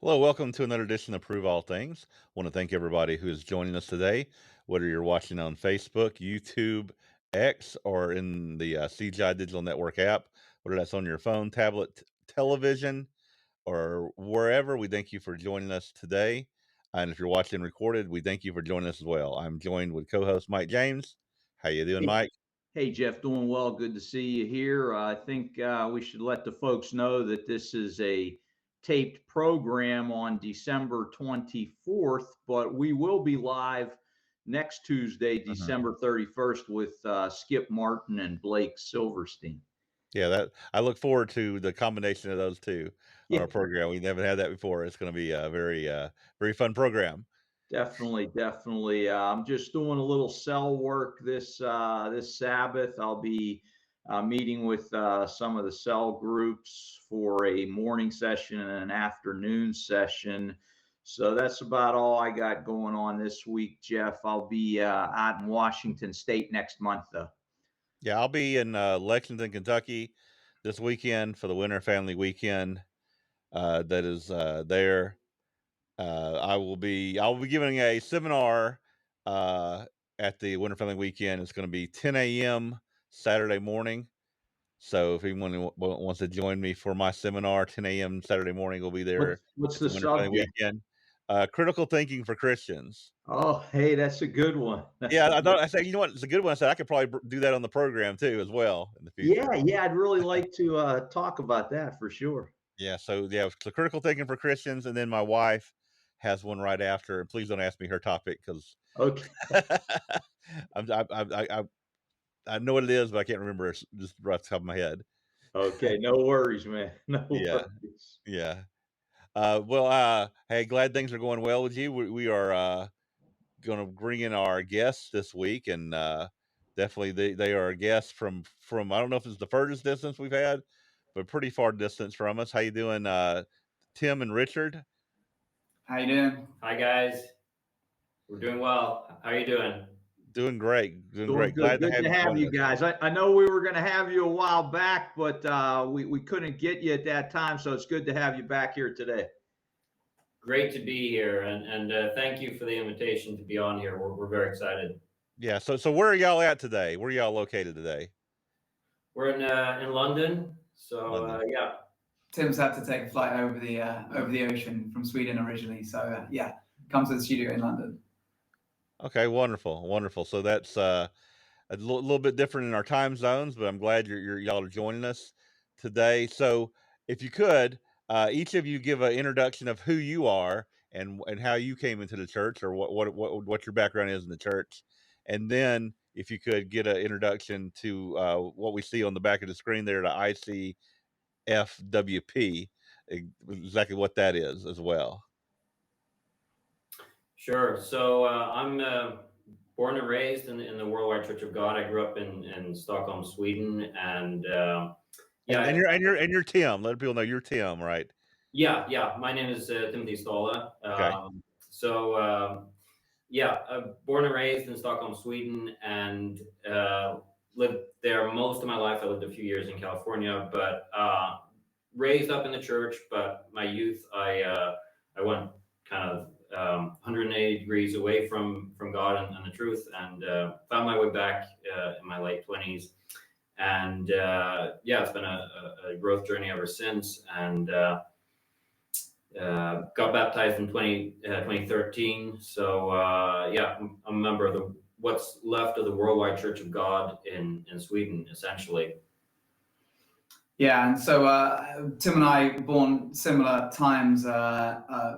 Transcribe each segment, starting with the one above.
Hello, welcome to another edition of Prove All Things. I want to thank everybody who is joining us today, whether you're watching on Facebook, YouTube, X, or in the CGI Digital Network app, whether that's on your phone, tablet, television, or wherever. We thank you for joining us today. And if you're watching recorded, we thank you for joining us as well. I'm joined with co-host Mike James. How you doing, Mike? Hey, Jeff, doing well. Good to see you here. I think we should let the folks know that this is a taped program on December 24th, but we will be live next Tuesday, December 31st, with Skip Martin and Blake Silverstein. Yeah, that I look forward to the combination of those two on Yeah. our program. We never had that before. It's going to be a very fun program. Definitely. I'm just doing a little cell work this Sabbath. I'll be meeting with some of the cell groups for a morning session and an afternoon session. So that's about all I got going on this week, Jeff. I'll be out in Washington State next month, though. Yeah, I'll be in Lexington, Kentucky this weekend for the Winter Family Weekend. That is there. I'll be giving a seminar at the Winter Family Weekend. It's going to be 10 a.m. Saturday morning. So if anyone wants to join me for my seminar, 10 a.m. Saturday morning, we'll be there. What's the subject? Weekend. Critical thinking for Christians. Oh, hey, that's a good one. I said, you know what? It's a good one. I said I could probably do that on the program too, as well in the future. Yeah, I'd really like to talk about that for sure. Yeah, so critical thinking for Christians, and then my wife has one right after. And please don't ask me her topic because okay, I know what it is, but I can't remember it just right off the top of my head. Okay, no worries, man. No worries. Yeah. Hey, glad things are going well with you. We are going to bring in our guests this week, and definitely they are a guest from I don't know if it's the furthest distance we've had, but pretty far distance from us. How you doing, Tim and Richard? How you doing? Hi guys, we're doing well. How are you doing? Doing great. Good. Glad to have you guys. I know we were going to have you a while back, but we couldn't get you at that time, so it's good to have you back here today. Great to be here, and thank you for the invitation to be on here. We're very excited. Yeah. So where are y'all at today? Where are y'all located today? We're in London. So London. yeah. Tim's had to take a flight over the ocean from Sweden originally, so come to the studio in London. Okay, wonderful. So that's a little bit different in our time zones, but I'm glad y'all are joining us today. So if you could, each of you give an introduction of who you are and how you came into the church, or what your background is in the church, and then if you could get an introduction to what we see on the back of the screen there, the ICFWP, exactly what that is as well. Sure. So I'm born and raised in the Worldwide Church of God. I grew up in Stockholm, Sweden, and and you're Tim. Let people know you're Tim, right? Yeah. My name is Timothy Stahle. Okay. Born and raised in Stockholm, Sweden, and lived there most of my life. I lived a few years in California, but raised up in the church. But my youth, I went kind of 180 degrees away from God and the truth, and found my way back in my late 20s. And it's been a growth journey ever since. And got baptized in 2013. So I'm a member of what's left of the Worldwide Church of God in Sweden, essentially. Yeah, and so Tim and I born similar times.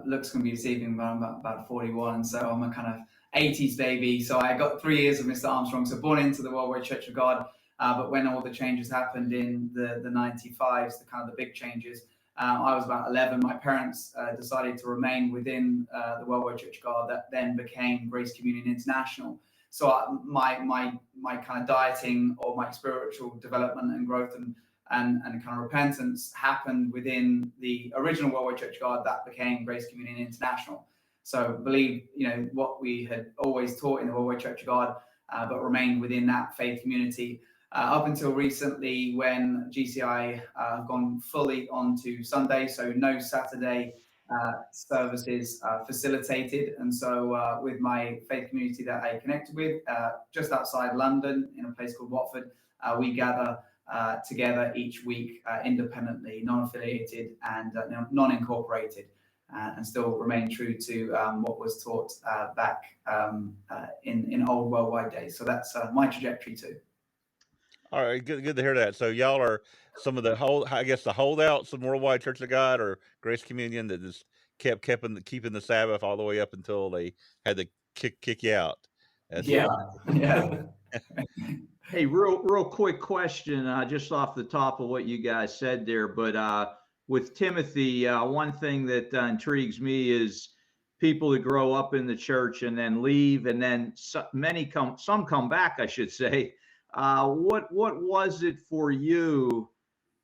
Luke's going to be deceiving, but I'm about 41, so I'm a kind of 80s baby. So I got 3 years of Mr. Armstrong, so born into the Worldwide Church of God. But when all the changes happened in the 95s, the kind of the big changes, I was about 11. My parents decided to remain within the Worldwide Church of God that then became Grace Communion International. So my kind of dieting or my spiritual development and growth and kind of repentance happened within the original Worldwide Church of God that became Grace Communion International. So believe, what we had always taught in the Worldwide Church of God, but remained within that faith community up until recently when GCI have gone fully onto Sunday, so no Saturday services facilitated. And so with my faith community that I connected with just outside London in a place called Watford, we gather together each week independently, non-affiliated and non-incorporated, and still remain true to what was taught back in old worldwide days. So that's my trajectory too. All right, good to hear that. So y'all are some of the the holdouts of Worldwide Church of God or Grace Communion that just keeping the Sabbath all the way up until they had to kick you out. Yeah. Hey, real quick question, just off the top of what you guys said there, but with Timothy, one thing that intrigues me is people that grow up in the church and then leave, and then some come back, I should say. What was it for you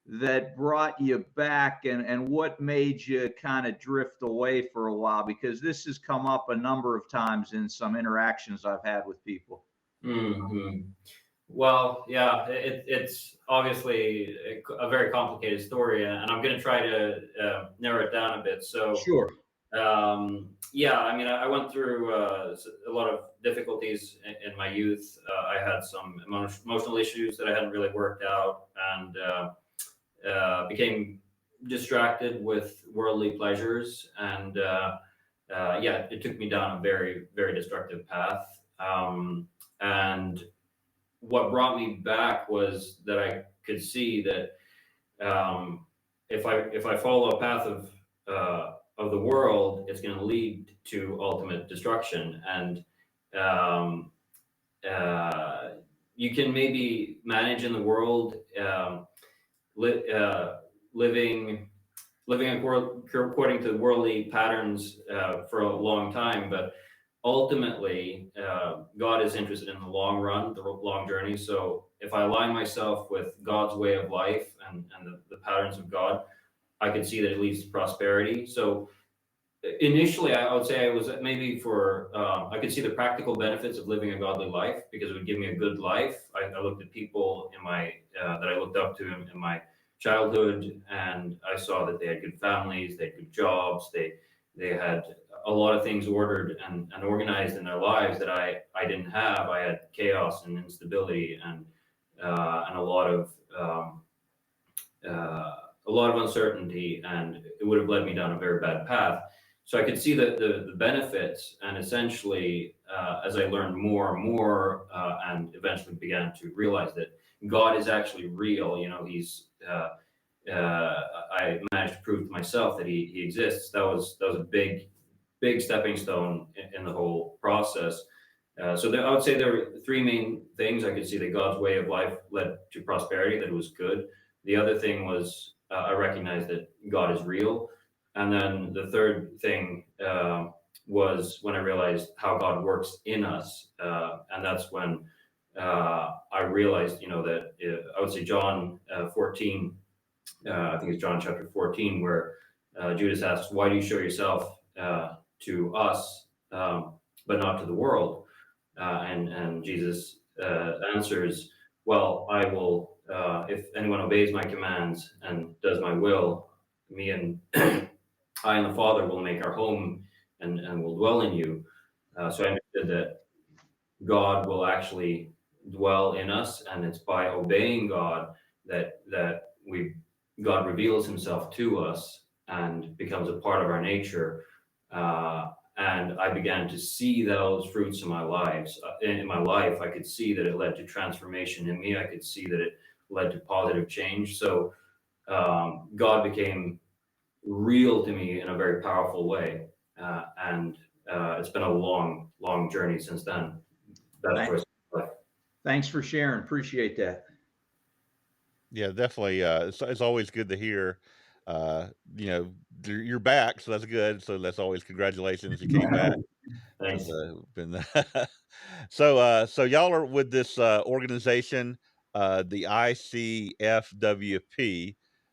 that brought you back, and what made you kind of drift away for a while? Because this has come up a number of times in some interactions I've had with people. Mm-hmm. Well, yeah, it's obviously a very complicated story, and I'm going to try to narrow it down a bit. So, sure. Yeah, I mean, I went through a lot of difficulties in my youth. I had some emotional issues that I hadn't really worked out, and became distracted with worldly pleasures. And yeah, it took me down a very, very destructive path. And what brought me back was that I could see that if I follow a path of the world, it's going to lead to ultimate destruction. And you can maybe manage in the world, living according to worldly patterns for a long time, but ultimately, God is interested in the long run, the long journey. So if I align myself with God's way of life and the patterns of God, I can see that it leads to prosperity. So initially, I would say I was maybe I could see the practical benefits of living a godly life because it would give me a good life. I looked at people in my that I looked up to in my childhood, and I saw that they had good families, they had good jobs, they had a lot of things ordered and organized in their lives that I didn't have. I had chaos and instability and a lot of uncertainty, and it would have led me down a very bad path. So I could see the benefits, and essentially, as I learned more and more, and eventually began to realize that God is actually real. I managed to prove to myself that he exists. That was a big stepping stone in the whole process. So I would say there were three main things. I could see that God's way of life led to prosperity, that it was good. The other thing was I recognized that God is real. And then the third thing was when I realized how God works in us. And that's when I realized, that I would say John 14, I think it's John chapter 14, where Judas asks, "Why do you show yourself to us, but not to the world?" And Jesus answers, "Well, I will, if anyone obeys my commands and does my will, me and I and the Father will make our home and will dwell in you." So I understood that God will actually dwell in us, and it's by obeying God that God reveals himself to us and becomes a part of our nature. And I began to see those fruits in my life. I could see that it led to transformation in me. I could see that it led to positive change. So God became real to me in a very powerful way. And it's been a long, long journey since then. Best choice of life. Thanks for sharing. Appreciate that. Yeah, definitely. It's always good to hear. You know, you're back, so that's good. So that's always congratulations. You came back. Thanks. Been so y'all are with this organization, the ICFWP,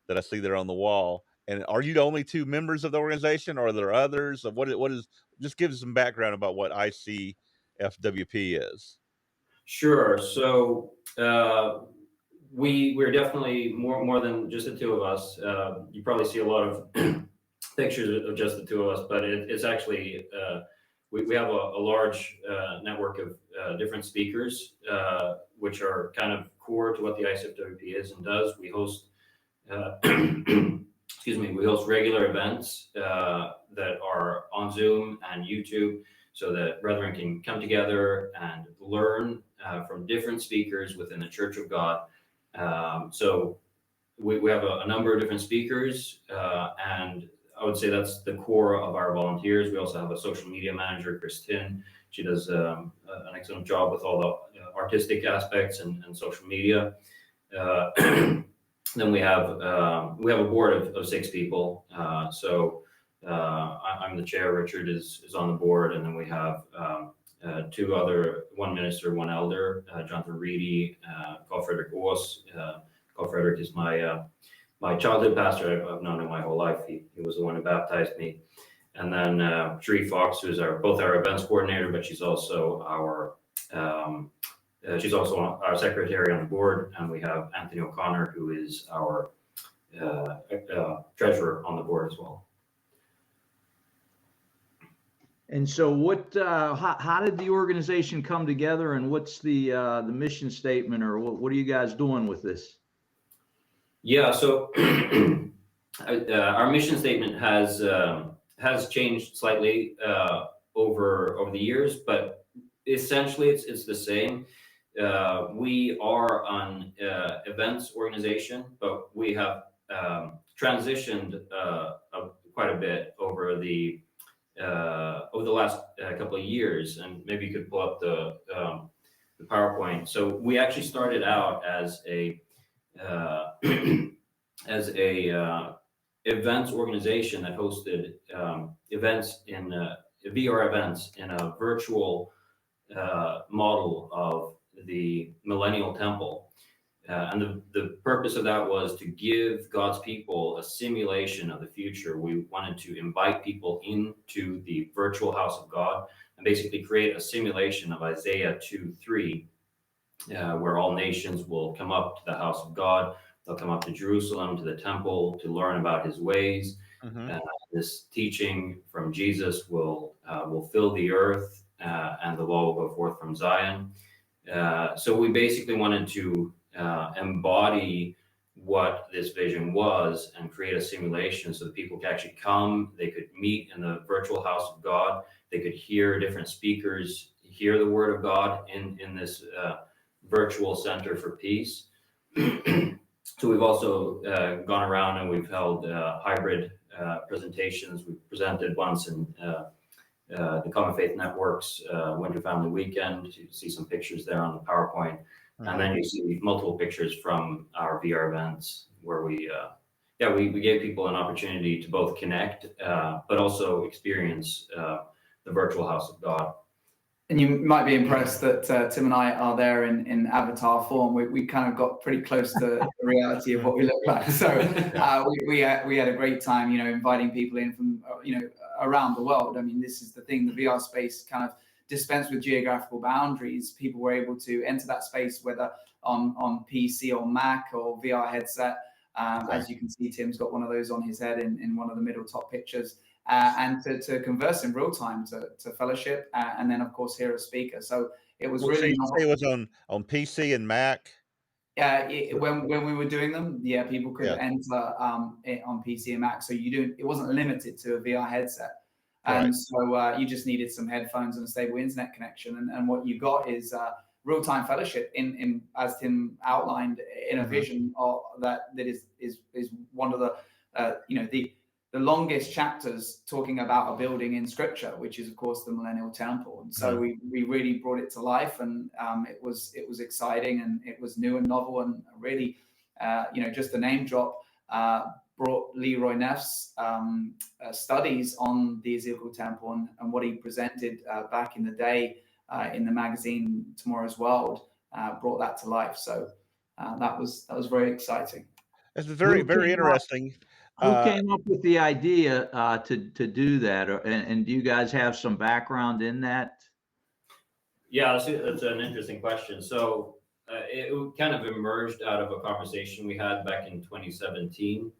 that I see there on the wall. And are you the only two members of the organization, or are there others? What is? Just give us some background about what ICFWP is. Sure. So we're definitely more than just the two of us. You probably see a lot of pictures of just the two of us, but it's actually we have a large network of different speakers, which are kind of core to what the ICFWP is and does. We host excuse me, we host regular events that are on Zoom and YouTube, so that brethren can come together and learn from different speakers within the Church of God. So we have a number of different speakers, and I would say that's the core of our volunteers. We also have a social media manager, Christine. She does an excellent job with all the artistic aspects and social media. Then we have a board of 6 people. So I'm the chair. Richard is on the board, and then we have 2 other, 1 minister, 1 elder, Jonathan Reedy, Carl Frederick Oos. Carl Frederick is my childhood pastor. I've known him my whole life. He was the one who baptized me. And then Sheree Fox, who's both our events coordinator, but she's also our secretary on the board. And we have Anthony O'Connor, who is our treasurer on the board as well. And so how did the organization come together, and what's the mission statement, or what are you guys doing with this? Yeah, so our mission statement has changed slightly over the years, but essentially it's the same. We are an events organization, but we have transitioned quite a bit over the last couple of years. And maybe you could pull up the PowerPoint. So we actually started out as a events organization that hosted events in VR events in a virtual model of the Millennial Temple. And the purpose of that was to give God's people a simulation of the future. We wanted to invite people into the virtual house of God and basically create a simulation of Isaiah 2:3, where all nations will come up to the house of God. They'll come up to Jerusalem, to the temple, to learn about his ways. Mm-hmm. This teaching from Jesus will fill the earth, and the law will go forth from Zion. So we basically wanted to embody what this vision was and create a simulation so that people could actually come, they could meet in the virtual house of God, they could hear different speakers, hear the word of God in this virtual center for peace. So we've also gone around and we've held hybrid presentations. We presented once in the Common Faith Network's Winter Family Weekend. You see some pictures there on the PowerPoint. Mm-hmm. And then you see multiple pictures from our VR events where we gave people an opportunity to both connect, but also experience the virtual house of God. And you might be impressed that Tim and I are there in avatar form. We kind of got pretty close to the reality of what we look like. So we had a great time, inviting people in from, around the world. I mean, this is the thing, the VR space kind of dispensed with geographical boundaries. People were able to enter that space, whether on PC or Mac or VR headset. As you can see, Tim's got one of those on his head in one of the middle top pictures. And to converse in real time, to fellowship, and then of course hear a speaker. So it was really. You say it was on PC and Mac. When we were doing them, people could enter it on PC and Mac. So it wasn't limited to a VR headset, and so you just needed some headphones and a stable internet connection. And what you got is real-time fellowship in as Tim outlined in a vision that is one of the the longest chapters talking about a building in Scripture, which is of course the Millennial Temple. And so we really brought it to life, and it was exciting, and it was new and novel, and really just a name drop. Brought Leroy Neff's studies on the Ezekiel Temple and what he presented back in the day in the magazine Tomorrow's World, brought that to life. So that was very exciting. It's very interesting. Who came up with the idea to do that, and do you guys have some background in that? Yeah, that's an interesting question. So it kind of emerged out of a conversation we had back in 2017.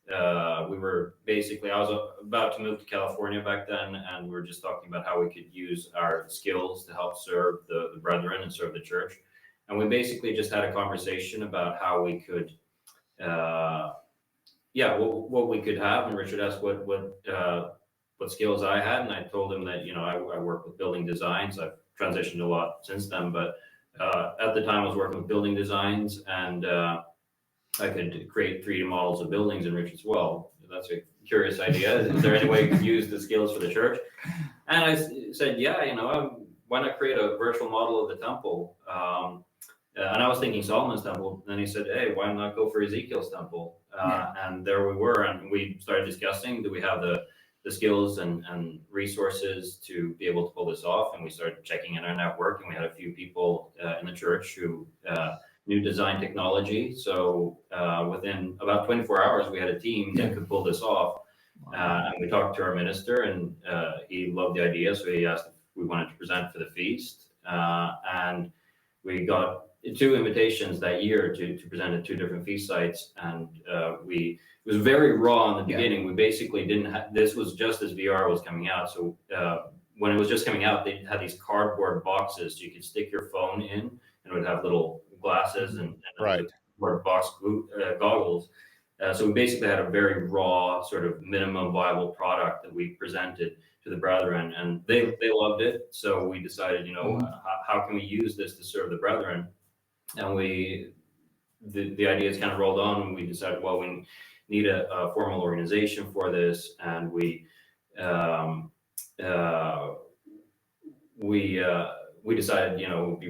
We were I was about to move to California back then, and we were just talking about how we could use our skills to help serve the brethren and serve the church. And we basically just had a conversation about how we could, what we could have. And Richard asked what skills I had, and I told him that I work with building designs. I've transitioned a lot since then, but at the time I was working with building designs, and I could create 3D models of buildings. And Richard's, well, that's a curious idea. Is there any way you could use the skills for the church? And I said, why not create a virtual model of the temple? And I was thinking Solomon's temple. And then he said, hey, why not go for Ezekiel's temple? And there we were, and we started discussing, do we have the skills and resources to be able to pull this off? And we started checking in our network, and we had a few people in the church who knew design technology. So within about 24 hours, we had a team that could pull this off. And we talked to our minister, and he loved the idea. So he asked if we wanted to present for the feast. And we got 2 invitations that year to present at 2 different feast sites. And it was very raw in the beginning. We basically didn't have, this was just as VR was coming out. So when it was just coming out, they had these cardboard boxes so you could stick your phone in, and it would have little glasses and cardboard box goggles. So we basically had a very raw sort of minimum viable product that we presented to the brethren, and they loved it. So we decided, how can we use this to serve the brethren? And the ideas kind of rolled on, and we decided, well, we need a formal organization for this, and we decided, it would be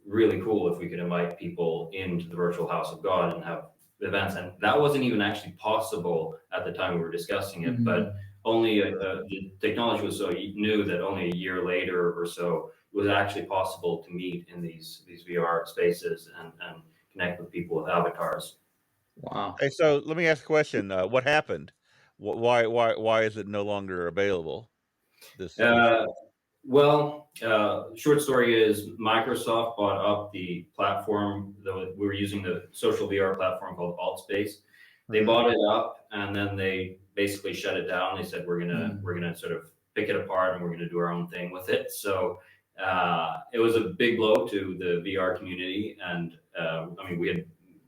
really cool if we could invite people into the virtual house of God and have events. And that wasn't even actually possible at the time we were discussing it, but only the technology was so new that only a year later or so it was actually possible to meet in these VR spaces and connect with people with avatars. Wow. Hey, so let me ask a question. What happened? Why is it no longer available? Short story is Microsoft bought up the platform that we were using, the social VR platform called AltSpace. They bought it up, and then they basically shut it down. They said, we're gonna sort of pick it apart, and we're gonna do our own thing with it. So it was a big blow to the VR community, and we had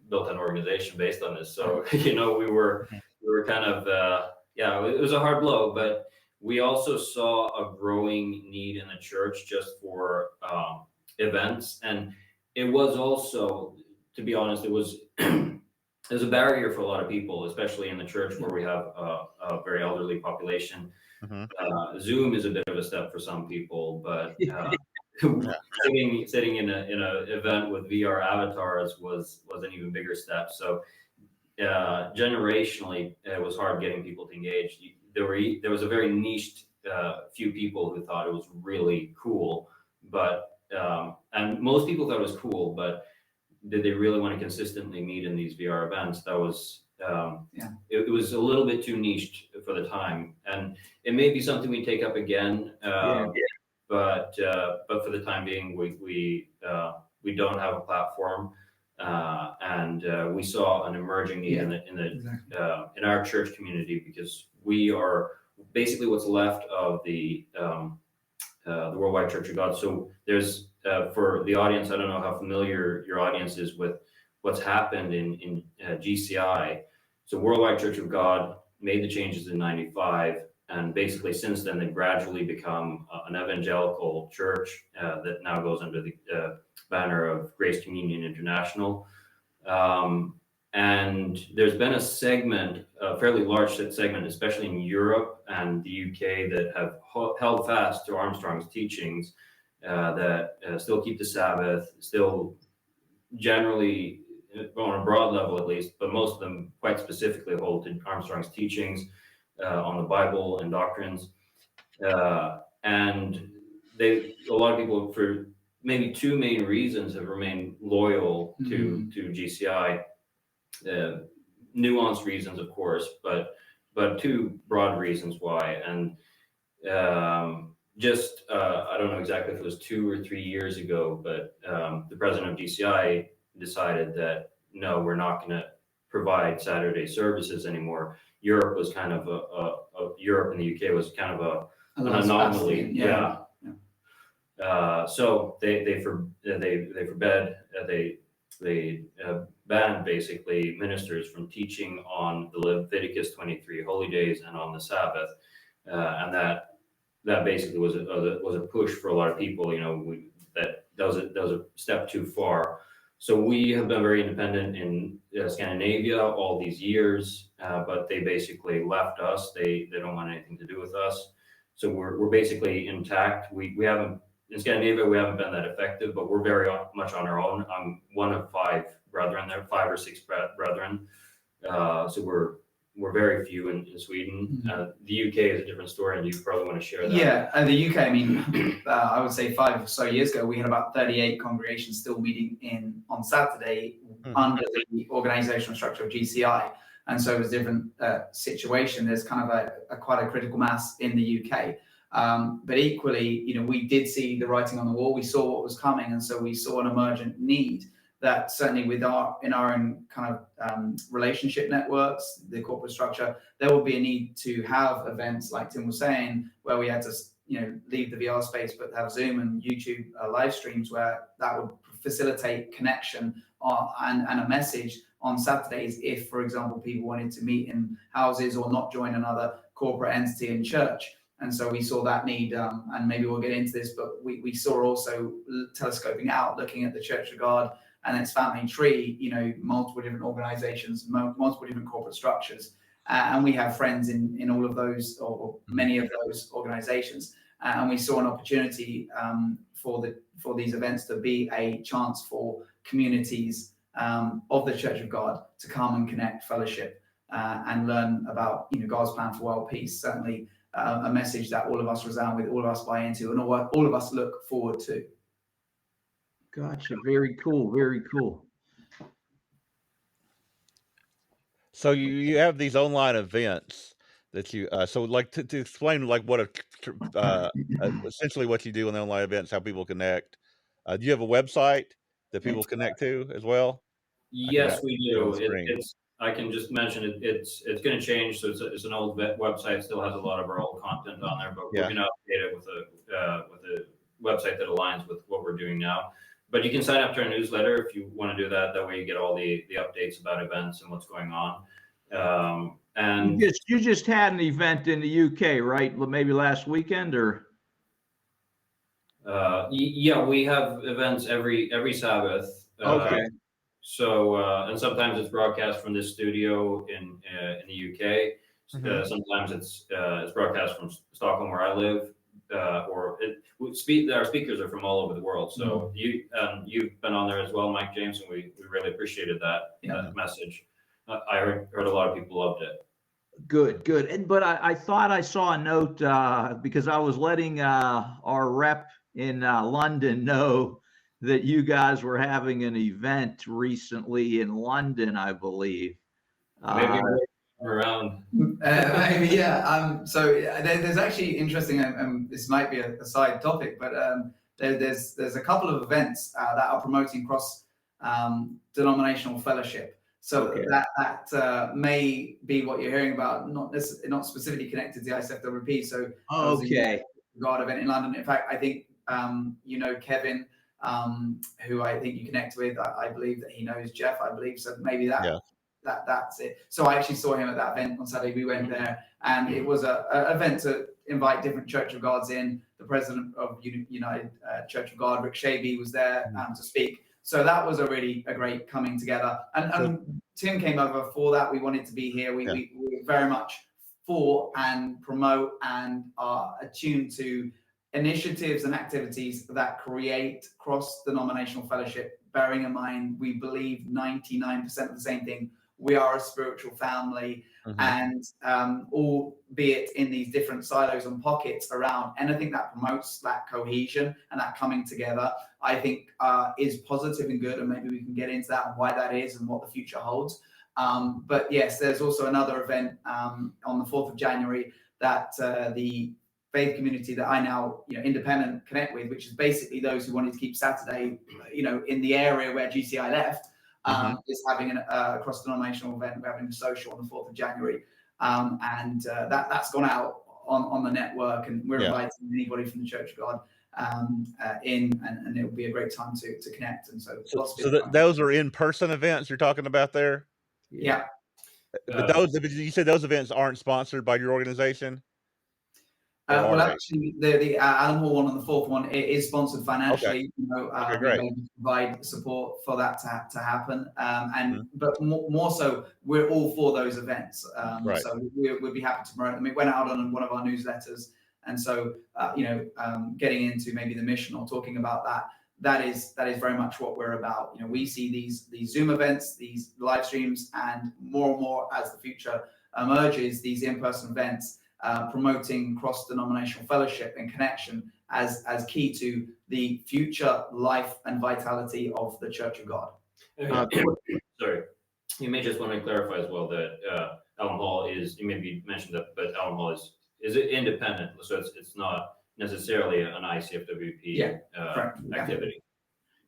built an organization based on this. So we were kind of it was a hard blow, but we also saw a growing need in the church just for events. And it was also, to be honest, it was a barrier for a lot of people, especially in the church where we have a very elderly population. Zoom is a bit of a step for some people, but sitting in an event with VR avatars was an even bigger step. So generationally, it was hard getting people to engage. There was a very niched few people who thought it was really cool, but and most people thought it was cool, but did they really want to consistently meet in these VR events? That was it was a little bit too niched for the time, and it may be something we take up again. But for the time being, we don't have a platform, and we saw an emerging need in our church community, because we are basically what's left of the Worldwide Church of God. So there's for the audience, I don't know how familiar your audience is with what's happened in GCI. So Worldwide Church of God made the changes in '95. And basically since then, they've gradually become an evangelical church that now goes under the banner of Grace Communion International. And there's been a segment, a fairly large segment, especially in Europe and the UK, that have held fast to Armstrong's teachings, that still keep the Sabbath, still generally, on a broad level at least, but most of them quite specifically hold to Armstrong's teachings on the Bible and doctrines. And a lot of people, for maybe two main reasons, have remained loyal to GCI. Nuanced reasons, of course, but two broad reasons why. And I don't know exactly if it was 2 or 3 years ago, but the president of GCI decided that no, we're not going to provide Saturday services anymore. Europe was kind of Europe and the UK was kind of an anomaly. Yeah. So they forbade, they banned basically ministers from teaching on the Leviticus 23 holy days and on the Sabbath, and that basically was a push for a lot of people. That was a step too far. So we have been very independent in Scandinavia all these years, but they basically left us. They don't want anything to do with us. So we're basically intact. We haven't, in Scandinavia, we haven't been that effective, but we're very much on our own. I'm one of 5 brethren there, 5 or 6 brethren. So we're very few in Sweden. The UK is a different story, and you probably want to share that. Yeah, the UK, I mean, I would say 5 or so years ago, we had about 38 congregations still meeting on Saturday under the organizational structure of GCI. And so it was a different situation. There's kind of quite a critical mass in the UK. But equally, we did see the writing on the wall. We saw what was coming, and so we saw an emergent need that certainly in our own kind of relationship networks, the corporate structure, there will be a need to have events like Tim was saying, where we had to leave the VR space, but have Zoom and YouTube live streams where that would facilitate connection and a message on Saturdays if, for example, people wanted to meet in houses or not join another corporate entity in church. And so we saw that need, and maybe we'll get into this, but we saw also telescoping out, looking at the Church of God and its family tree, multiple different organizations, multiple different corporate structures. And we have friends in all of those, or many of those organizations. And we saw an opportunity for these events to be a chance for communities of the Church of God to come and connect, fellowship, and learn about God's plan for world peace. Certainly a message that all of us resound with, all of us buy into, and all of us look forward to. Gotcha. Very cool. Very cool. So you have these online events that you so like to explain like what essentially what you do in the online events, how people connect. Do you have a website that people connect to as well? Yes, we do. I can just mention it. It's going to change. So it's an old website. Still has a lot of our old content on there, but we're going to update it with a website that aligns with what we're doing now. But you can sign up to our newsletter if you want to do that. That way you get all the updates about events and what's going on. And you just had an event in the UK, right? Maybe last weekend, or? Yeah, we have events every Sabbath. Okay. So and sometimes it's broadcast from this studio in the UK. Sometimes it's broadcast from Stockholm, where I live. Our speakers are from all over the world. So you've been on there as well, Mike James, and we really appreciated that message. I heard a lot of people loved it. Good. But I thought I saw a note because I was letting our rep in London know that you guys were having an event recently in London, I believe. Maybe around. Maybe, yeah. So there's actually interesting, this might be a side topic, but there's a couple of events that are promoting cross denominational fellowship. So that may be what you're hearing about, not specifically connected to the ISFWP. So God event in London. In fact, I think Kevin, who I think you connect with. I believe that he knows Jeff. I believe so. Maybe that that's it. So I actually saw him at that event on Saturday. We went there, and it was an event to invite different Church of Gods in. The president of United Church of God, Rick Shaby, was there to speak. So that was a great coming together. And Tim came over for that. We wanted to be here. We were very much for and promote and are attuned to initiatives and activities that create cross-denominational fellowship, bearing in mind we believe 99% of the same thing. We are a spiritual family, and albeit in these different silos and pockets around, anything that promotes that cohesion and that coming together, I think is positive and good, and maybe we can get into that and why that is and what the future holds. But yes, there's also another event on the 4th of January that the faith community that I now, independent connect with, which is basically those who wanted to keep Saturday, in the area where GCI left, is having a cross-denominational event. We're having a social on the 4th of January. And that's gone out on the network, and we're inviting anybody from the Church of God and it will be a great time to connect. And so those are in-person events you're talking about there? Yeah. But you said those events aren't sponsored by your organization? Well, actually, the Adam Hall one and the 4th one is sponsored financially. Okay. Great. We provide support for that to happen, but more so, we're all for those events. Right. So we'd be happy to promote them. It went out on one of our newsletters, and so getting into maybe the mission or talking about that is very much what we're about. We see these Zoom events, these live streams, and more as the future emerges, these in-person events. Promoting cross-denominational fellowship and connection as key to the future life and vitality of the Church of God. Sorry, you may just want to clarify as well that Allen Hall is, you maybe mentioned that, but Allen Hall is independent, so it's not necessarily an ICFWP activity.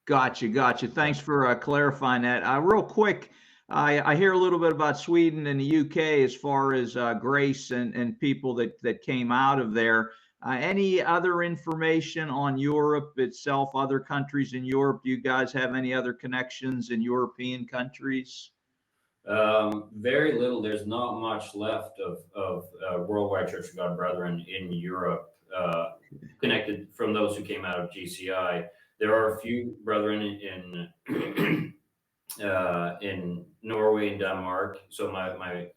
Gotcha. Thanks for clarifying that. Real quick, I hear a little bit about Sweden and the UK as far as grace and people that came out of there. Any other information on Europe itself, other countries in Europe? Do you guys have any other connections in European countries? Very little. There's not much left of Worldwide Church of God Brethren in Europe, connected from those who came out of GCI. There are a few brethren in Norway and Denmark. So my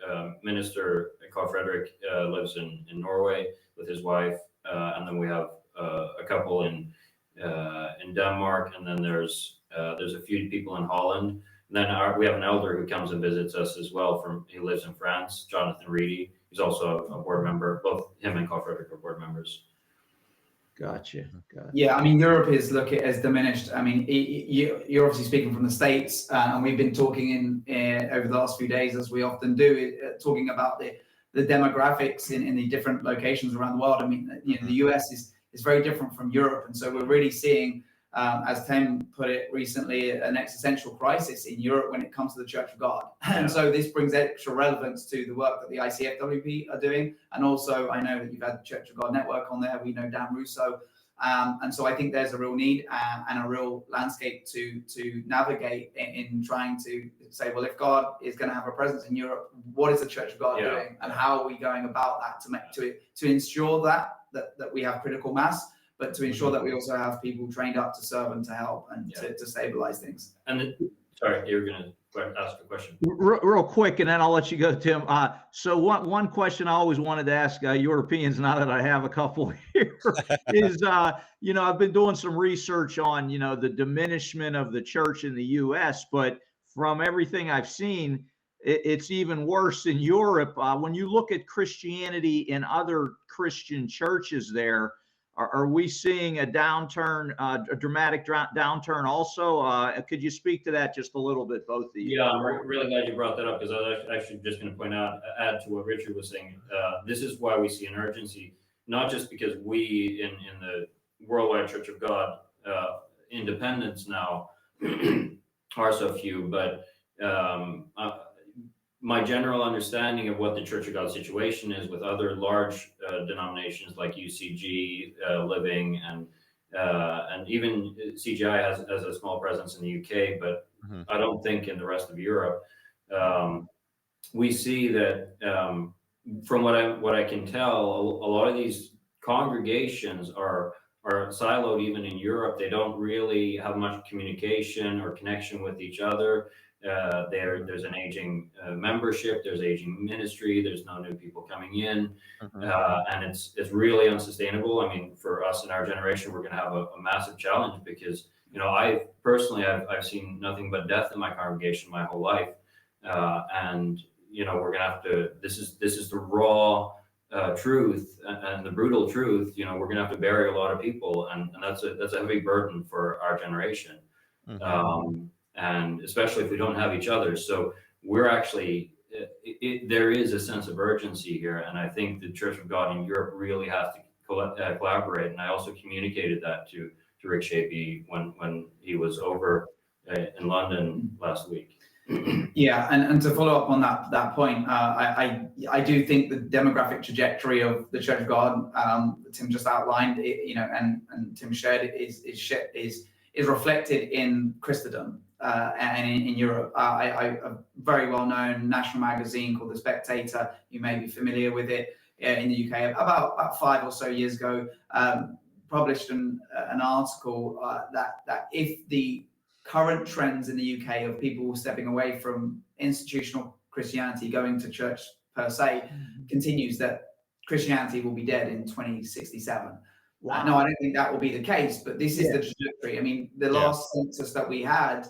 minister, Carl Frederick, lives in Norway with his wife, and then we have a couple in Denmark, and then there's a few people in Holland. And then we have an elder who comes and visits us as well. He lives in France, Jonathan Reedy. He's also a board member. Both him and Carl Frederick are board members. Gotcha. Yeah, I mean, Europe is diminished. I mean, you're obviously speaking from the States, and we've been talking over the last few days, as we often do, talking about the demographics in the different locations around the world. I mean, the US is very different from Europe, and so we're really seeing, as Tim put it recently, an existential crisis in Europe when it comes to the Church of God. And so this brings extra relevance to the work that the ICFWP are doing. And also, I know that you've had the Church of God Network on there. We know Dan Russo. And so I think there's a real need and a real landscape to navigate in trying to say, well, if God is going to have a presence in Europe, what is the Church of God doing? And how are we going about that to ensure that we have critical mass, but to ensure that we also have people trained up to serve and to help and to stabilize things. And sorry, you were going to ask a question. Real quick, and then I'll let you go, Tim. So one question I always wanted to ask Europeans, now that I have a couple here, is, I've been doing some research on, the diminishment of the church in the U.S., but from everything I've seen, it's even worse in Europe. When you look at Christianity in other Christian churches there, are we seeing a downturn, a dramatic downturn also? Could you speak to that just a little bit, both of you? Yeah, I'm really glad you brought that up, because I was actually just going to add to what Richard was saying. This is why we see an urgency, not just because we in the Worldwide Church of God independents now are so few, but my general understanding of what the Church of God situation is with other large denominations like UCG, Living, and even CGI has a small presence in the UK, but I don't think in the rest of Europe. we see that from what I can tell, a lot of these congregations are siloed. Even in Europe, they don't really have much communication or connection with each other. There's an aging membership, there's aging ministry, there's no new people coming in, and it's really unsustainable. I mean, for us in our generation, we're going to have a massive challenge because, you know, I personally, I've seen nothing but death in my congregation my whole life, and you know, we're going to have to. This is the raw truth and the brutal truth. You know, we're going to have to bury a lot of people, and that's a heavy burden for our generation. And especially if we don't have each other. So we're actually, there is a sense of urgency here. And I think the Church of God in Europe really has to collaborate. And I also communicated that to Rick Shapey when he was over in London last week. Yeah, and to follow up on that point, I do think the demographic trajectory of the Church of God, Tim just outlined, you know, and Tim shared, is reflected in Christendom and in Europe. A very well-known national magazine called The Spectator, you may be familiar with it, in the UK, about 5 or so years ago, published an article that if the current trends in the UK of people stepping away from institutional Christianity, going to church per se, continues, that Christianity will be dead in 2067. Wow. No, I don't think that will be the case, but this is the trajectory. I mean, the last census that we had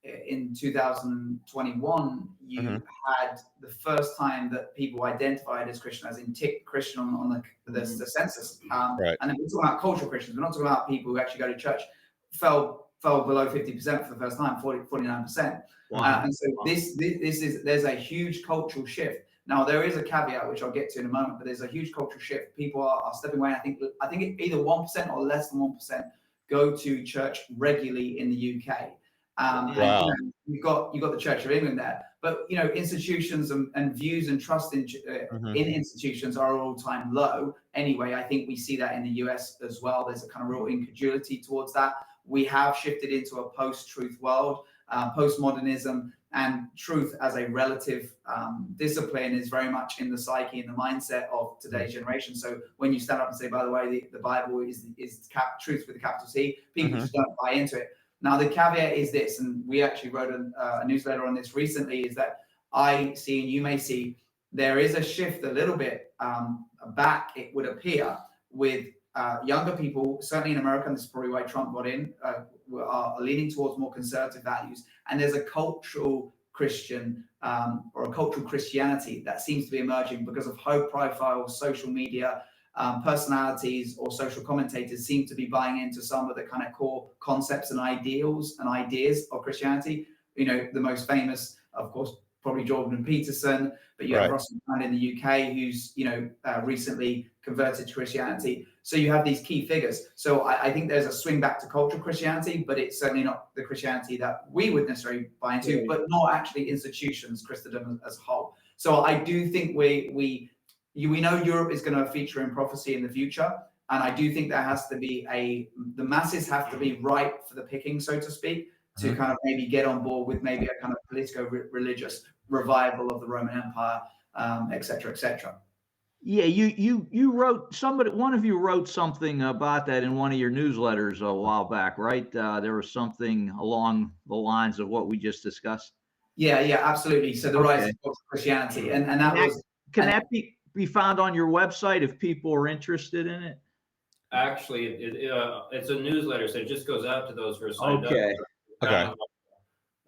in 2021, you had the first time that people identified as Christian, as in tick Christian on the census. And then we're talking about cultural Christians. We're not talking about people who actually go to church. Fell below 50% for the first time, 49%. Wow. And so there's a huge cultural shift. Now, there is a caveat, which I'll get to in a moment, but there's a huge cultural shift. People are stepping away. I think either 1% or less than 1% go to church regularly in the UK. And, you know, you've got the Church of England there, but you know, institutions and views and trust in institutions are all-time low. Anyway, I think we see that in the US as well. There's a kind of real incredulity towards that. We have shifted into a post-truth world. Postmodernism and truth as a relative discipline is very much in the psyche and the mindset of today's generation. So when you stand up and say, by the way, the Bible is truth with a capital T, people just don't buy into it. Now, the caveat is this, and we actually wrote a newsletter on this recently, is that I see, and you may see, there is a shift a little bit back, it would appear, with younger people, certainly in America, and this is probably why Trump got in, are leaning towards more conservative values. And there's a cultural Christian or a cultural Christianity that seems to be emerging because of high-profile social media personalities or social commentators seem to be buying into some of the kind of core concepts and ideals and ideas of Christianity. You know, the most famous, of course, probably Jordan Peterson, but you have Russell Brand in the UK, who's, you know, recently converted to Christianity. So you have these key figures. So I think there's a swing back to cultural Christianity, but it's certainly not the Christianity that we would necessarily buy into, but not actually institutions, Christendom as a whole. So I do think we know Europe is going to feature in prophecy in the future. And I do think there has to be the masses have to be ripe for the picking, so to speak, to kind of maybe get on board with maybe a kind of politico-religious revival of the Roman Empire, et cetera, et cetera. Yeah, you wrote, one of you wrote something about that in one of your newsletters a while back, right? There was something along the lines of what we just discussed. Yeah, absolutely. So the rise of Christianity, and that was. Can that be found on your website if people are interested in it? Actually, it's a newsletter, so it just goes out to those who are signed up. Okay.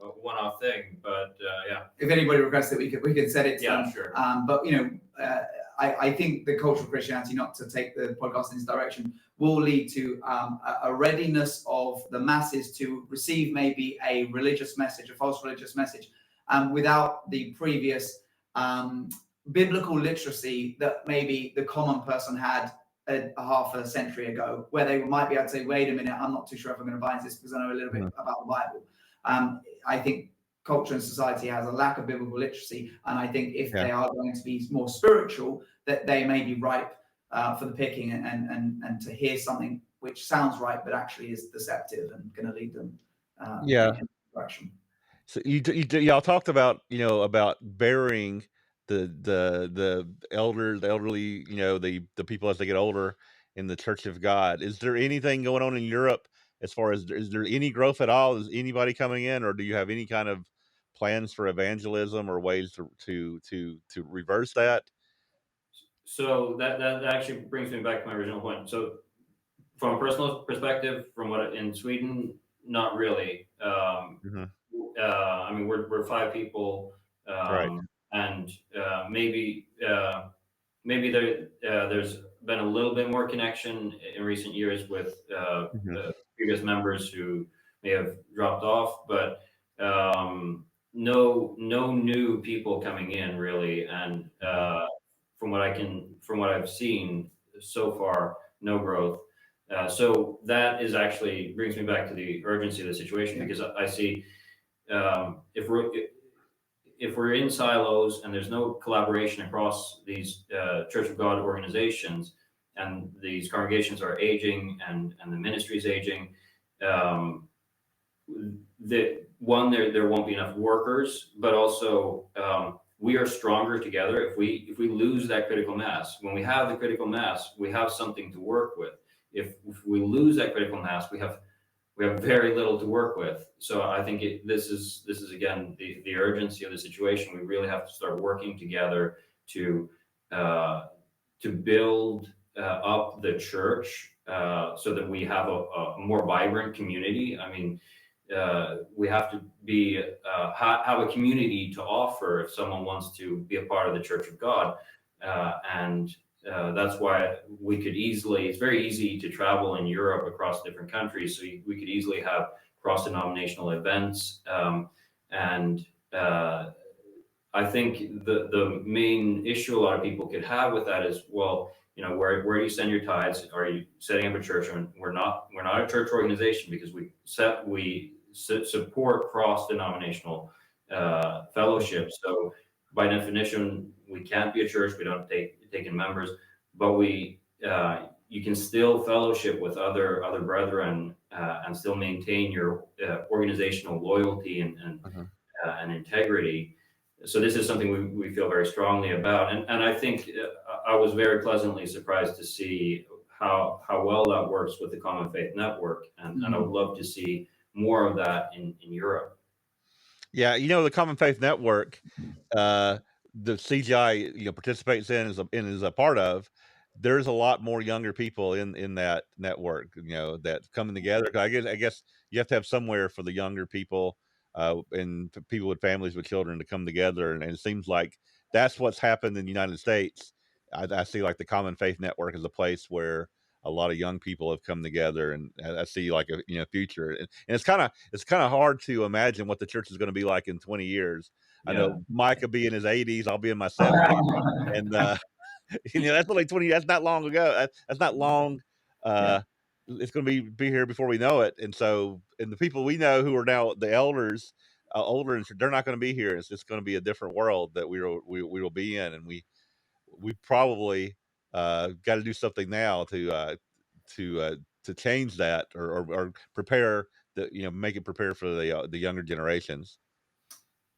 A one-off thing, but yeah. If anybody requests it, we could set it to them. Sure. But you know, I think the cultural Christianity, not to take the podcast in this direction, will lead to a readiness of the masses to receive maybe a religious message, a false religious message, without the previous biblical literacy that maybe the common person had a half a century ago, where they might be able to say, wait a minute, I'm not too sure if I'm going to buy into this because I know a little bit about the Bible. I think culture and society has a lack of biblical literacy, and I think if they are going to be more spiritual, that they may be ripe for the picking and to hear something which sounds right but actually is deceptive and going to lead them in a direction. So y'all talked about, about burying the elderly, the people as they get older in the Church of God. Is there anything going on in Europe as far as, is there any growth at all? Is anybody coming in, or do you have any kind of plans for evangelism or ways to reverse that? So that actually brings me back to my original point. So from a personal perspective, from what in Sweden, not really. Hmm. I mean, we're 5 people, Right. and maybe there's been a little bit more connection in recent years with Hmm. previous members who may have dropped off, but no new people coming in really, and from what I've seen so far, no growth. So that is actually brings me back to the urgency of the situation, because I see if we're in silos and there's no collaboration across these Church of God organizations, and these congregations are aging and the ministry is aging, there won't be enough workers, but also we are stronger together if we lose that critical mass. When we have the critical mass, we have something to work with. If we lose that critical mass, we have very little to work with. So I think this is again the urgency of the situation. We really have to start working together to build up the church so that we have a more vibrant community. I mean, we have to have a community to offer if someone wants to be a part of the Church of God, and that's why it's very easy to travel in Europe across different countries. So we could easily have cross-denominational events. And I think the main issue a lot of people could have with that is, well, where do you send your tithes? Are you setting up a church? And we're not a church organization, because we support cross-denominational fellowship. So by definition, we can't be a church. We don't take in members, but you can still fellowship with other brethren and still maintain your organizational loyalty and integrity. So this is something we feel very strongly about, and I think I was very pleasantly surprised to see how well that works with the Common Faith Network, and I would love to see more of that in Europe. Yeah, the Common Faith Network, the CGI, participates in is a part of. There's a lot more younger people in that network, that coming together. 'Cause I guess you have to have somewhere for the younger people, and people with families with children to come together, and it seems like that's what's happened in the United States. I see like the Common Faith Network is a place where a lot of young people have come together, and I see like a future, and it's kind of hard to imagine what the church is going to be like in 20 years. I Yeah. know Mike will be in his 80s, I'll be in my 70s, and that's only 20. That's not long ago. That's not long. Yeah. It's going to be here before we know it, and the people we know who are now the elders, older, and they're not going to be here. It's just going to be a different world that we will be in, and we probably got to do something now to change that, or prepare make it prepare for the younger generations.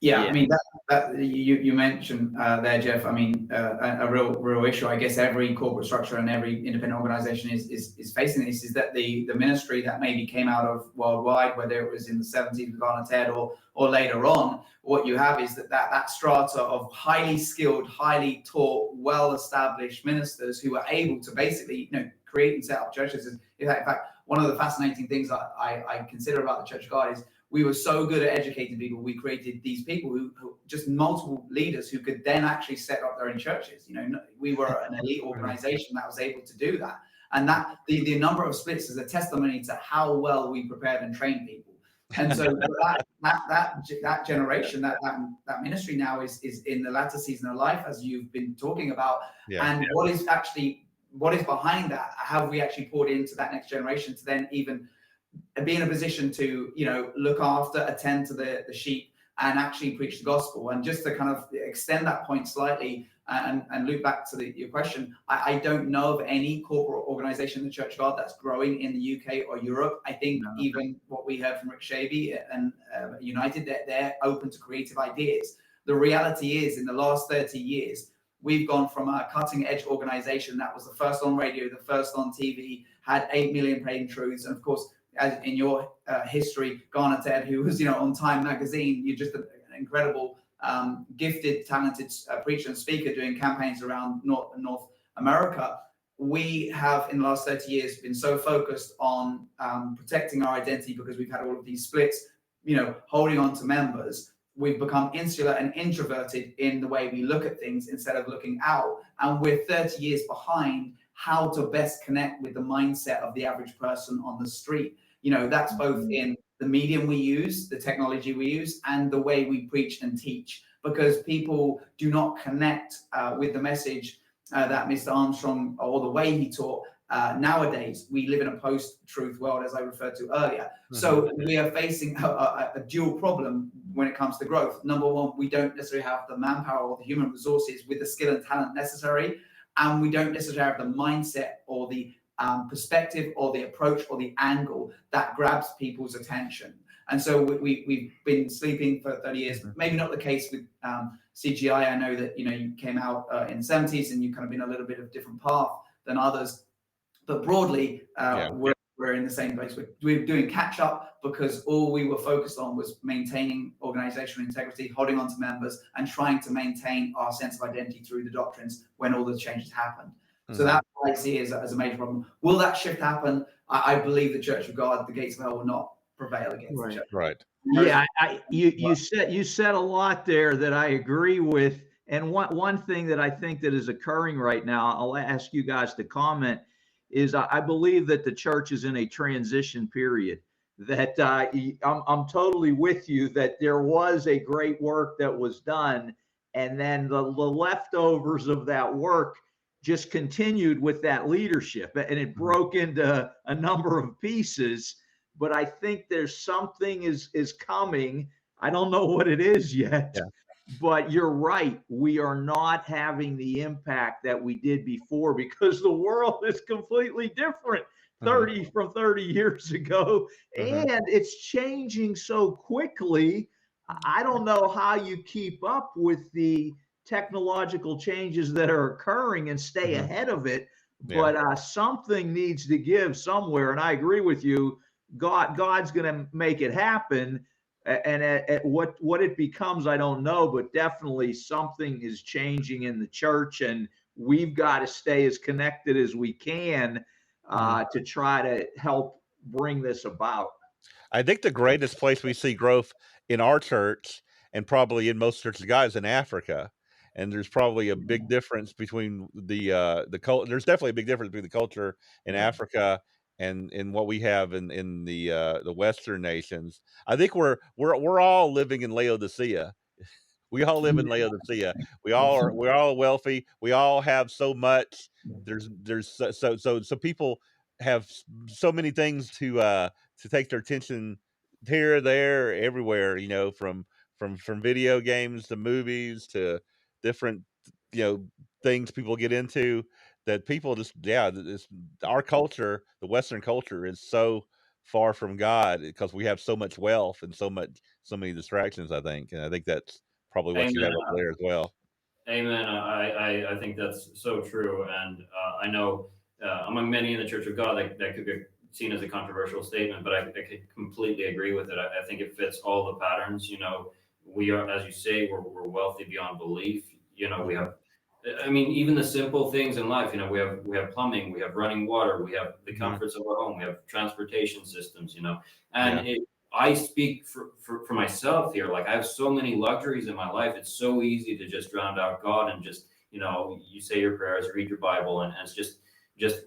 Yeah, I mean that you mentioned there, Jeff. I mean, a real issue. I guess every corporate structure and every independent organization is facing this. Is that the ministry that maybe came out of worldwide, whether it was in the 70s with Garnet Ted or later on, what you have is that strata of highly skilled, highly taught, well-established ministers who are able to basically create and set up churches. In fact, one of the fascinating things I consider about the Church of God is, we were so good at educating people. We created these people who just multiple leaders who could then actually set up their own churches. We were an elite organization that was able to do that. And that the number of splits is a testimony to how well we prepared and trained people. And so that generation, that ministry now is in the latter season of life, as you've been talking about. Yeah. And what is behind that? Have we actually poured into that next generation to then even be in a position to look after, attend to the sheep, and actually preach the gospel. And just to kind of extend that point slightly and loop back to your question, I don't know of any corporate organization in the Church of God that's growing in the UK or Europe. I think even what we heard from Rick Shaby and United, they're open to creative ideas. The reality is, in the last 30 years, we've gone from a cutting edge organization that was the first on radio, the first on TV, had 8 million paid truths. And of course, as in your history, Garner Ted, who was, on Time Magazine, you're just an incredible, gifted, talented preacher and speaker doing campaigns around North America. We have, in the last 30 years, been so focused on protecting our identity because we've had all of these splits, holding on to members. We've become insular and introverted in the way we look at things instead of looking out. And we're 30 years behind how to best connect with the mindset of the average person on the street. That's both in the medium we use, the technology we use, and the way we preach and teach, because people do not connect with the message that Mr. Armstrong, or the way he taught. Nowadays, we live in a post-truth world, as I referred to earlier. So we are facing a dual problem when it comes to growth. Number one, we don't necessarily have the manpower or the human resources with the skill and talent necessary. And we don't necessarily have the mindset or the perspective or the approach or the angle that grabs people's attention. And so we've been sleeping for 30 years. Maybe not the case with CGI. I know that, you came out in the 70s and you've kind of been a little bit of a different path than others. But broadly, we're in the same place. We're doing catch up because all we were focused on was maintaining organizational integrity, holding on to members, and trying to maintain our sense of identity through the doctrines when all the changes happened. So that's what I see as a major problem. Will that shift happen? I believe the Church of God, the gates of hell, will not prevail against the church. Right. Yeah, you said a lot there that I agree with. And one thing that I think that is occurring right now, I'll ask you guys to comment, is I believe that the church is in a transition period. That I'm totally with you that there was a great work that was done, and then the leftovers of that work just continued with that leadership, and it broke into a number of pieces. But I think there's something is coming. I don't know what it is yet. But you're right. We are not having the impact that we did before because the world is completely different 30 years ago. And it's changing so quickly. I don't know how you keep up with the technological changes that are occurring and stay ahead of it. But something needs to give somewhere. And I agree with you. God's going to make it happen. And at what it becomes, I don't know, but definitely something is changing in the church, and we've got to stay as connected as we can to try to help bring this about. I think the greatest place we see growth in our church, and probably in most churches, guys, in Africa. And there's probably a big difference between the culture. There's definitely a big difference between the culture in Africa and in what we have in the Western nations. I think we're all living in Laodicea. We all live in Laodicea. We're all wealthy. We all have so much. There's so people have so many things to take their attention here, there, everywhere. From video games to movies to different things people get into, that people just our culture, the Western culture, is so far from God because we have so much wealth and so many distractions. I think, and I think that's probably what you have up there as well. Amen. I think that's so true, and I know among many in the Church of God that could be seen as a controversial statement, but I could completely agree with it. I think it fits all the patterns. We are, as you say, we're wealthy beyond belief. We have, even the simple things in life. We have plumbing, we have running water, we have the comforts of our home, we have transportation systems. I speak for myself here. Like, I have so many luxuries in my life. It's so easy to just drown out God and just, you say your prayers, read your Bible, and it's just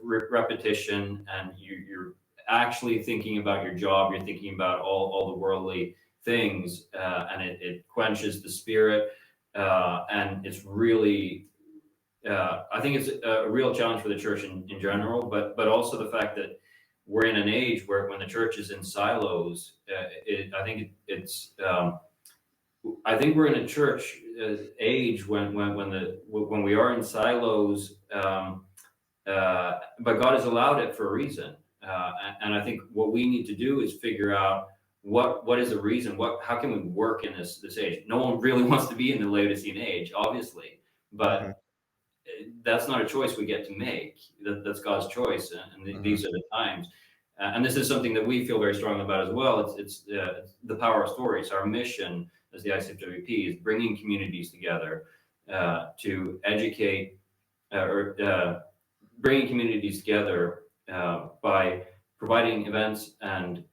repetition. And you're actually thinking about your job. You're thinking about all the worldly things, and it quenches the spirit. And it's really, I think it's a real challenge for the church in general, but also the fact that we're in an age where when the church is in silos, I think it's I think we're in a church age when we are in silos, but God has allowed it for a reason. And I think what we need to do is figure out what is the reason. How can we work in this age? No one really wants to be in the Laodicean age, obviously, but that's not a choice we get to make. That's God's choice, and these are the times. And this is something that we feel very strongly about as well. It's the power of stories. Our mission as the ICFWP is bringing communities together to educate or bringing communities together by providing events and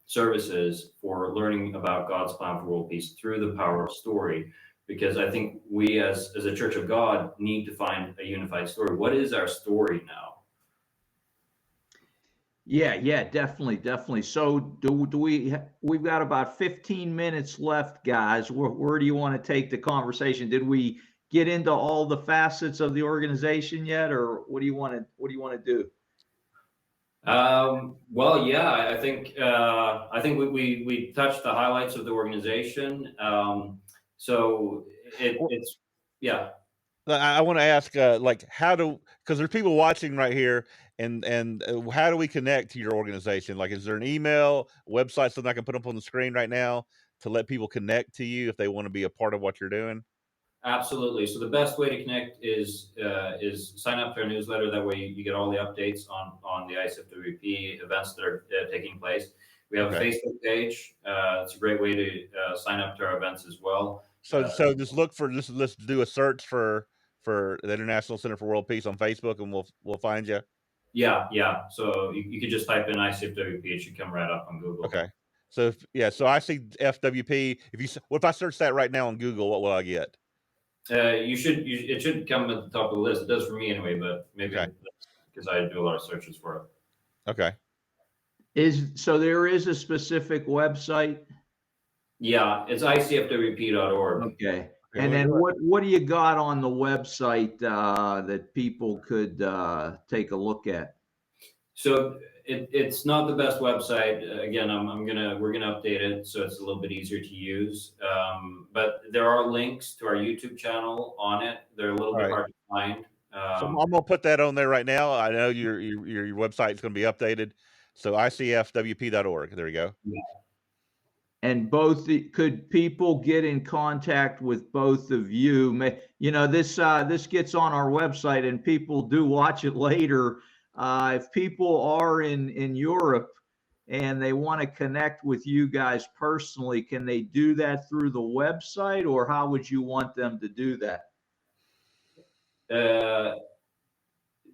services for learning about God's plan for world peace through the power of story. Because I think we as a Church of God need to find a unified story. What is our story now? Yeah, definitely. So we've got about 15 minutes left, guys. Where do you want to take the conversation? Did we get into all the facets of the organization yet, or what do you want to do? Well, yeah, I think we touched the highlights of the organization. So it's yeah. I want to ask, like, because there's people watching right here, and how do we connect to your organization? Like, is there an email, website, something I can put up on the screen right now to let people connect to you if they want to be a part of what you're doing? Absolutely. So the best way to connect is sign up to our newsletter. That way you get all the updates on the ICFWP events that are taking place. We have a Facebook page. It's a great way to sign up to our events as well. So just look for let's do a search for the International Center for World Peace on Facebook, and we'll find you. Yeah. So you could just type in ICFWP. It should come right up on Google. Okay. So so I see FWP. What if I search that right now on Google? What will I get? It should come at the top of the list. It does for me anyway, but maybe because I do a lot of searches for it. Okay. So there is a specific website? Yeah, it's icfwp.org. Okay. And then what do you got on the website that people could take a look at? So it's not the best website. Again, we're gonna update it so it's a little bit easier to use. But there are links to our YouTube channel on it. They're a little bit hard to find. So I'm gonna put that on there right now. I know your website is gonna be updated. So icfwp.org. There you go. Yeah. And could people get in contact with both of you? You know, this gets on our website and people do watch it later. If people are in Europe and they want to connect with you guys personally, can they do that through the website, or how would you want them to do that?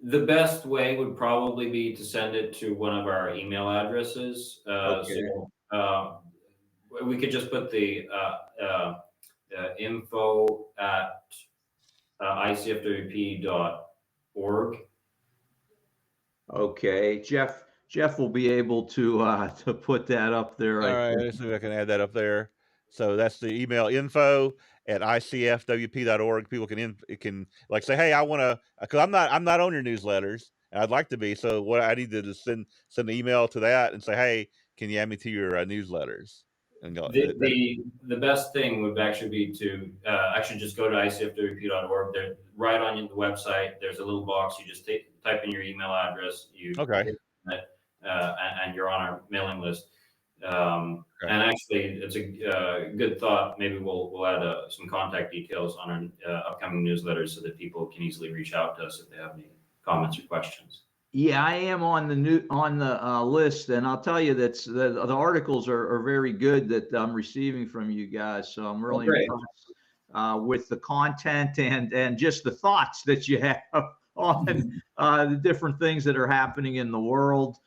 The best way would probably be to send it to one of our email addresses. So we could just put the info at icfwp.org. Okay, Jeff will be able to put that up there. All right, let's see if I can add that up there. So that's the email, info@icfwp.org. People can like say, hey, I want to, because I'm not on your newsletters, and I'd like to be. So what I need to do is send an email to that and say, hey, can you add me to your newsletters? And go, the best thing would actually be to actually just go to icfwp.org. There, right on the website, there's a little box. You just type in your email address. And you're on our mailing list. And actually, it's a good thought. Maybe we'll add some contact details on our upcoming newsletters so that people can easily reach out to us if they have any comments or questions. Yeah, I am on the list, and I'll tell you that the articles are very good that I'm receiving from you guys. So I'm really impressed with the content and just the thoughts that you have on the different things that are happening in the world.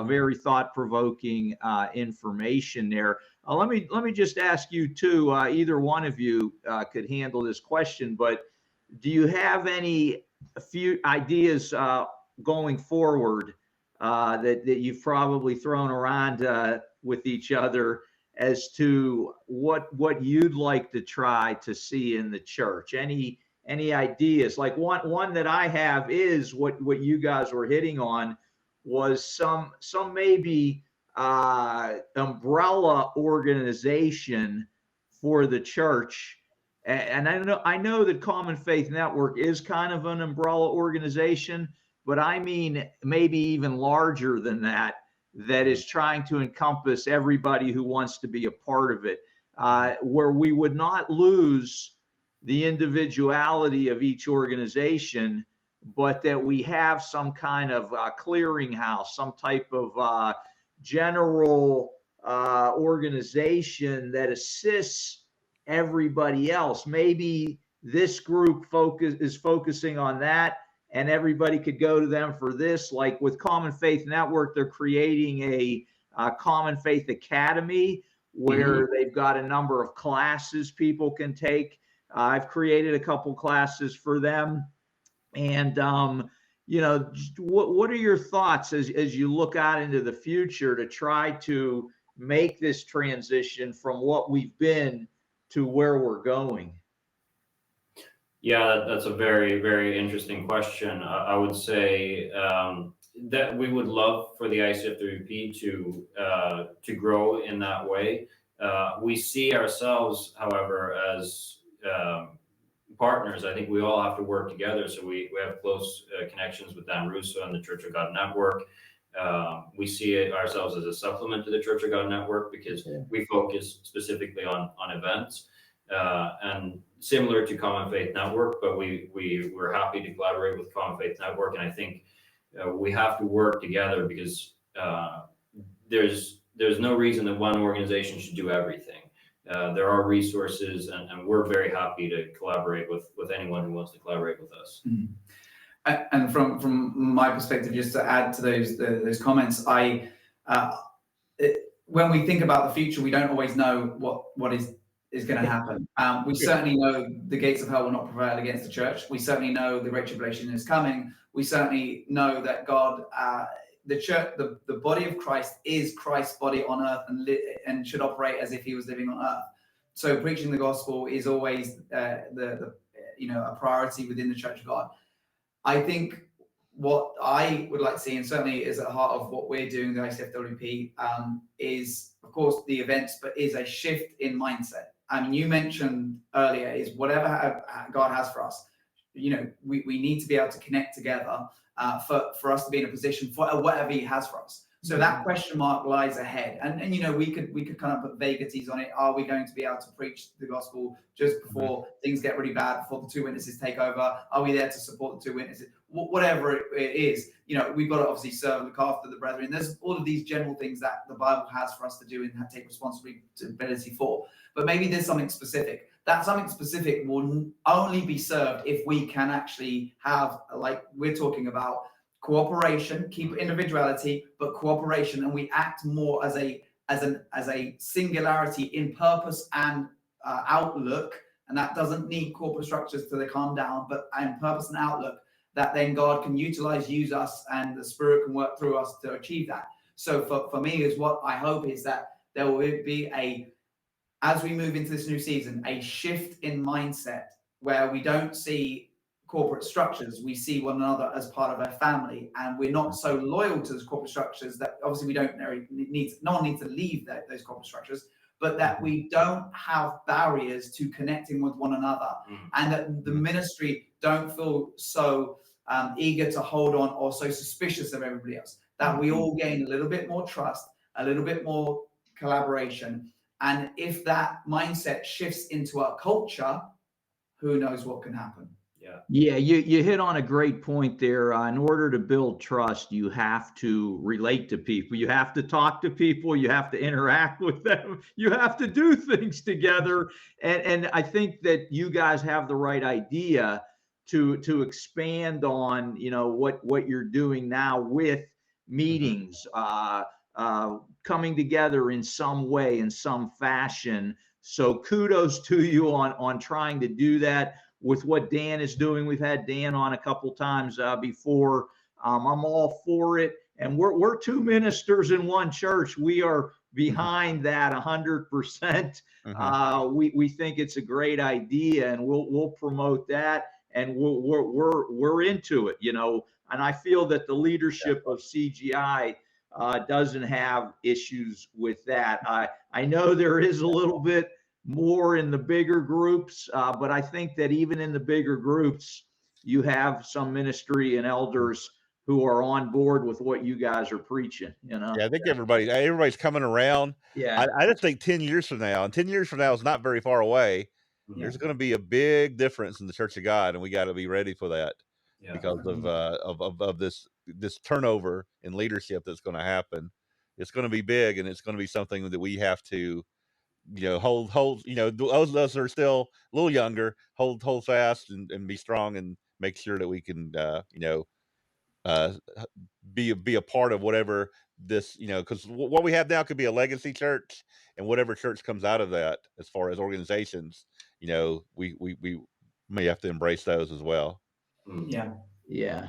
Very thought-provoking information there. Let me just ask you too. Either one of you could handle this question, but do you have a few ideas going forward that you've probably thrown around with each other as to what you'd like to try to see in the church? Any ideas? Like one that I have is what you guys were hitting on was some maybe umbrella organization for the church. And I know that Common Faith Network is kind of an umbrella organization, but I mean maybe even larger than that, that is trying to encompass everybody who wants to be a part of it, where we would not lose the individuality of each organization, but that we have some kind of clearinghouse, some type of general organization that assists everybody else. Maybe this group is focusing on that, and everybody could go to them for this. Like with Common Faith Network, they're creating a Common Faith Academy where they've got a number of classes people can take. I've created a couple classes for them. And, you know, what are your thoughts as you look out into the future to try to make this transition from what we've been to where we're going? Yeah, that's a very, very interesting question. I would say that we would love for the ICF3P to grow in that way. We see ourselves, however, as partners. I think we all have to work together. So we have close connections with Dan Russo and the Church of God Network. We see ourselves as a supplement to the Church of God Network because we focus specifically on events. And similar to Common Faith Network, but we're happy to collaborate with Common Faith Network. And I think we have to work together because there's no reason that one organization should do everything. There are resources, and we're very happy to collaborate with anyone who wants to collaborate with us. And from my perspective, just to add to those comments, when we think about the future, we don't always know what is going to happen. We certainly know the gates of hell will not prevail against the church. We certainly know the Great Tribulation is coming. We certainly know that God, the church, the body of Christ is Christ's body on earth and should operate as if he was living on earth. So preaching the gospel is always a priority within the Church of God. I think what I would like to see, and certainly is at the heart of what we're doing, the ICFWP, is of course the events, but is a shift in mindset. I mean, you mentioned earlier is whatever God has for us, you know, we need to be able to connect together for us to be in a position for whatever he has for us. So that question mark lies ahead. And you know, we could kind of put vagaries on it. Are we going to be able to preach the gospel just before things get really bad, before the two witnesses take over? Are we there to support the two witnesses? Whatever it is, you know, we've got to obviously serve and look after the brethren. There's all of these general things that the Bible has for us to do and take responsibility for. But maybe there's something specific. That something specific will only be served if we can actually have, like we're talking about, cooperation, keep individuality, but cooperation, and we act more as a singularity in purpose and outlook. And that doesn't need corporate structures to calm down, but in purpose and outlook, that then God can use us, and the Spirit can work through us to achieve that. So for me, is what I hope is that there will be as we move into this new season, a shift in mindset where we don't see corporate structures, we see one another as part of our family, and we're not so loyal to those corporate structures that obviously we don't need. No one needs to leave those corporate structures, but that we don't have barriers to connecting with one another, and that the ministry don't feel so eager to hold on or so suspicious of everybody else. That we all gain a little bit more trust, a little bit more collaboration, and if that mindset shifts into our culture, who knows what can happen. Yeah, you hit on a great point there. In order to build trust, you have to relate to people. You have to talk to people. You have to interact with them. You have to do things together. And I think that you guys have the right idea to expand on, you know, what you're doing now with meetings, coming together in some way, in some fashion. So kudos to you on trying to do that. With what Dan is doing, we've had Dan on a couple times before. I'm all for it, and we're two ministers in one church. We are behind that 100%. We think it's a great idea, and we'll promote that, and we're into it, you know. And I feel that the leadership of CGI doesn't have issues with that. I know there is a little bit more in the bigger groups. But I think that even in the bigger groups, you have some ministry and elders who are on board with what you guys are preaching, you know? Yeah, I think everybody's coming around. Yeah. I just think 10 years from now, and 10 years from now is not very far away, there's going to be a big difference in the Church of God, and we got to be ready for that because of this turnover in leadership that's going to happen. It's going to be big, and it's going to be something that we have to, hold, those of us who are still a little younger, hold fast and be strong and make sure that we can, uh, be a part of whatever this, because what we have now could be a legacy church, and whatever church comes out of that, as far as organizations, we may have to embrace those as well. Yeah. Yeah.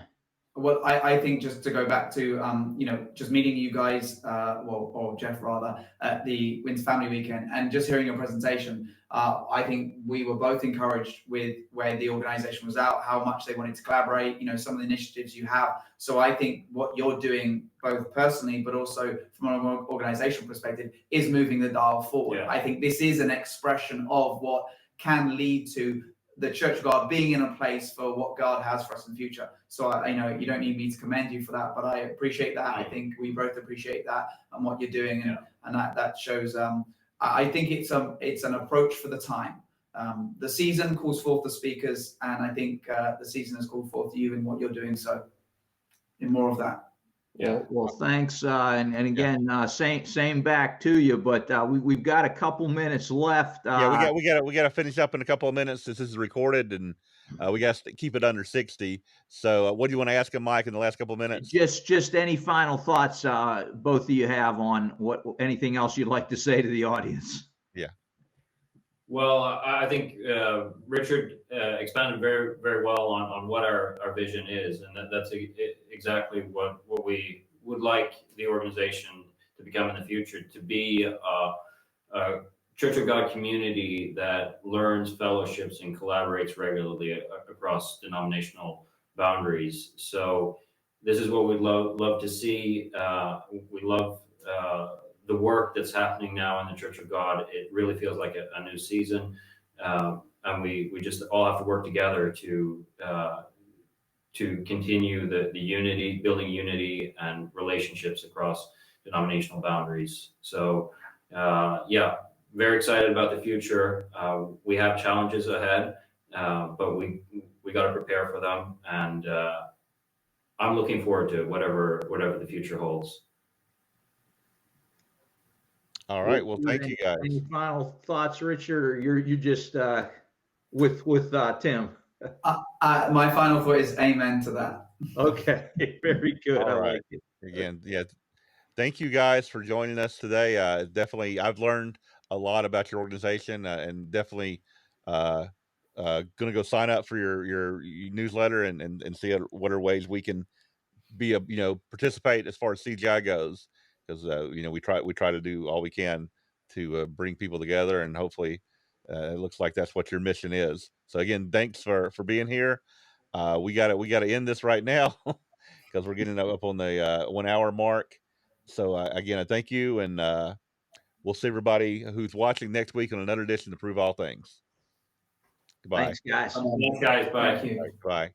Well, I think just to go back to, just meeting you guys, or Jeff rather, at the Wins Family Weekend and just hearing your presentation, I think we were both encouraged with where the organization was at, how much they wanted to collaborate, some of the initiatives you have. So I think what you're doing, both personally, but also from an organizational perspective, is moving the dial forward. Yeah. I think this is an expression of what can lead to the Church of God being in a place for what God has for us in the future. So I know you don't need me to commend you for that, but I appreciate that. I think we both appreciate that and what you're doing, and that shows. I think it's an approach for the time. The season calls forth the speakers, and I think the season has called forth you in what you're doing. So, in more of that. Yeah. Well, thanks. And again, same back to you, but we've got a couple minutes left. Yeah, we got to finish up in a couple of minutes since this is recorded, and we got to keep it under 60. So what do you want to ask him, Mike, in the last couple of minutes? Just any final thoughts both of you have on anything else you'd like to say to the audience? Yeah. Well, I think Richard expanded very, very well on what our vision is, and that's exactly what we would like the organization to become in the future, to be a Church of God community that learns, fellowships, and collaborates regularly across denominational boundaries. So this is what we'd love to see. We love the work that's happening now in the Church of God. It really feels like a new season, and we just all have to work together to continue the unity, building unity and relationships across denominational boundaries. So very excited about the future. We have challenges ahead, but we got to prepare for them, and I'm looking forward to whatever the future holds. All right. Well, thank you guys. Any final thoughts, Richard, or you just with Tim? My final thought is amen to that. Okay, very good. All I right. like it. Again, yeah. Thank you guys for joining us today. Definitely, I've learned a lot about your organization, and definitely going to go sign up for your newsletter and see what are ways we can be participate as far as CGI goes, because we try to do all we can to bring people together, and hopefully it looks like that's what your mission is. So again, thanks for being here. We got to end this right now because we're getting up on the 1 hour mark. So again, I thank you, and we'll see everybody who's watching next week on another edition of Prove All Things. Goodbye. Thanks, guys. Thanks, guys. Bye. Thank you. Bye.